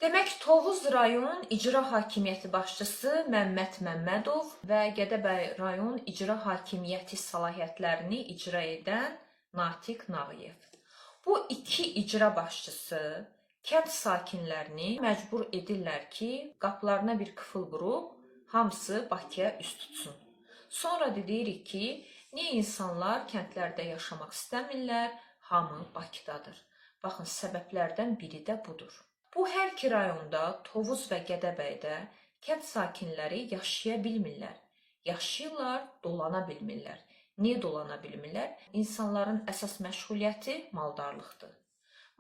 Demək, Tovuz rayon icra hakimiyyəti başçısı Məmməd Məmmədov və Gədəbəy rayon icra hakimiyyəti səlahiyyətlərini icra edən Natiq Nağıyev. Bu iki icra başçısı kənd sakinlərini məcbur edirlər ki, qapılarına bir qıfıl vurub, hamısı Bakıya üst tutsun. Sonra deyirik ki, niyə insanlar kəndlərdə yaşamaq istəmirlər, hamı Bakıdadır. Baxın, səbəblərdən biri də budur. Bu hər iki rayonda, Tovuz və Gədəbəydə kənd sakinləri yaşaya bilmirlər. Yaşayırlar, dolana bilmirlər. Niyə dolana bilmirlər? İnsanların əsas məşğuliyyəti maldarlıqdır.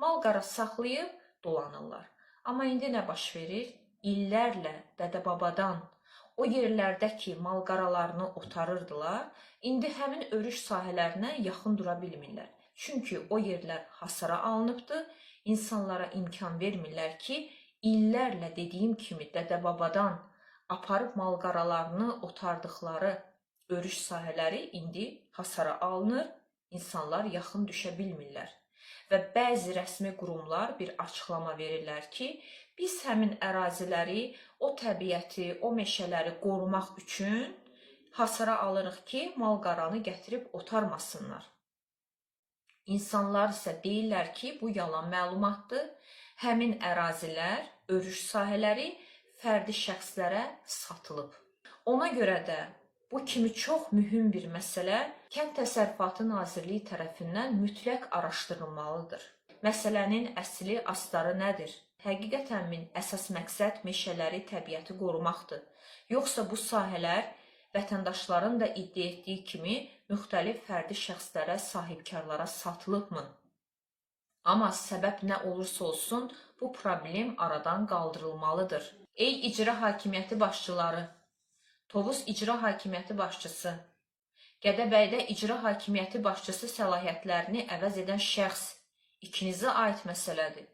Mal-qara saxlayıb dolanırlar. Amma indi nə baş verir? İllərlə dədə-babadan o yerlərdəki mal-qaralarını otarırdılar, indi həmin örüş sahələrinə yaxın dura bilmirlər. Çünki o yerlər hasara alınıbdır, insanlara imkan vermirlər ki, illərlə dediyim kimi dədə-babadan aparıb mal-qaralarını otardıqları örüş sahələri indi hasara alınır, insanlar yaxın düşə bilmirlər. Və bəzi rəsmi qurumlar bir açıqlama verirlər ki, biz həmin əraziləri, o təbiəti, o meşələri qorumaq üçün hasara alırıq ki, mal-qaranı gətirib otarmasınlar. İnsanlar isə deyirlər ki, bu yalan məlumatdır. Həmin ərazilər, örüş sahələri fərdi şəxslərə satılıb. Ona görə də bu kimi çox mühüm bir məsələ Kənd Təsərrüfatı Nazirliyi tərəfindən mütləq araşdırılmalıdır. Məsələnin əsli astarı nədir? Həqiqətən əsas məqsəd meşələri, təbiəti qorumaqdır. Yoxsa bu sahələr vətəndaşların da iddia etdiyi kimi müxtəlif fərdi şəxslərə, sahibkarlara satılıbmı? Amma səbəb nə olursa olsun, bu problem aradan qaldırılmalıdır. Ey icra hakimiyyəti başçıları, Tovuz icra hakimiyyəti başçısı, Gədəbəydə icra hakimiyyəti başçısı səlahiyyətlərini əvəz edən şəxs ikinizə aid məsələdir.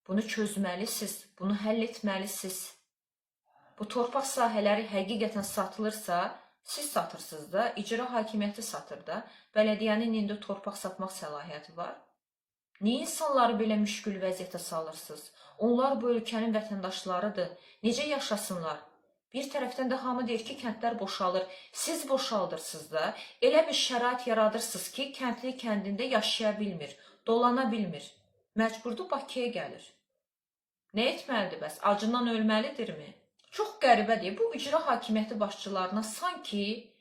Bunu çözməlisiniz, bunu həll etməlisiniz. Bu torpaq sahələri həqiqətən satılırsa, siz satırsınız da, icra hakimiyyəti satır da, bələdiyyənin indi torpaq satmaq səlahiyyəti var. Niyə insanları belə müşkül vəziyyətə salırsınız? Onlar bu ölkənin vətəndaşlarıdır. Necə yaşasınlar? Bir tərəfdən də hamı deyir ki, kəndlər boşalır. Siz boşaldırsınız da, elə bir şərait yaradırsınız ki, kəndli kəndində yaşaya bilmir, dolana bilmir. Məcburdur Bakıya gəlir. Nə etməlidir bəs? Acından ölməlidirmi? Çox qəribədir. Bu icra hakimiyyəti başçılarına sanki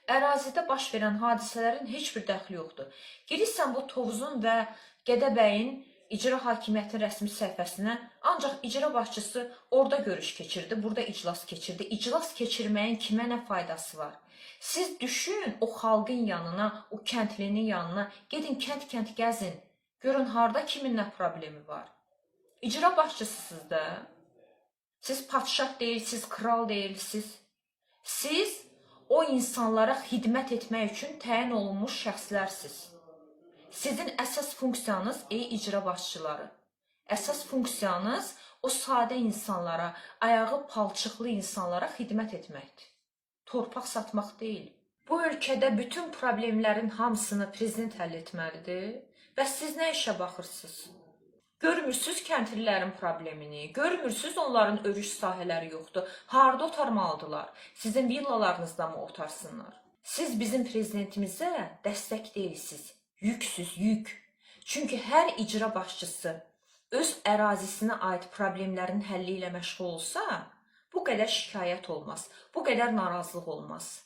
ərazidə baş verən hadisələrin heç bir dəxli yoxdur. Girirsən bu Tovuzun və Gədəbəyin icra hakimiyyətin rəsmi səhifəsinə, ancaq icra başçısı orada görüş keçirdi, burada iclas keçirdi. İclas keçirməyin kimə nə faydası var? Siz düşün o xalqın yanına, o kəndlinin yanına, gedin kənd-kənd gəzin, görün harda kimin nə problemi var. İcra başçısısınız da. Siz padşah deyilsiniz, kral deyilsiniz. Siz o insanlara xidmət etmək üçün təyin olunmuş şəxslərsiniz. Sizin əsas funksiyanız, ey icra başçıları, əsas funksiyanız o sadə insanlara, ayağı palçıqlı insanlara xidmət etməkdir. Torpaq satmaq deyil. Bu ölkədə bütün problemlərin hamısını prezident həll etməlidir. Və siz nə işə baxırsınız? Görmürsünüz kəndlilərin problemini, görmürsünüz onların örüş sahələri yoxdur. Harada otarmalıdırlar? Sizin villalarınızda mı otarsınlar? Siz bizim prezidentimizə dəstək deyilsiniz, yüksüz, yük. Çünki hər icra başçısı öz ərazisinə aid problemlərin həlli ilə məşğul olsa, bu qədər şikayət olmaz, bu qədər narazılıq olmaz.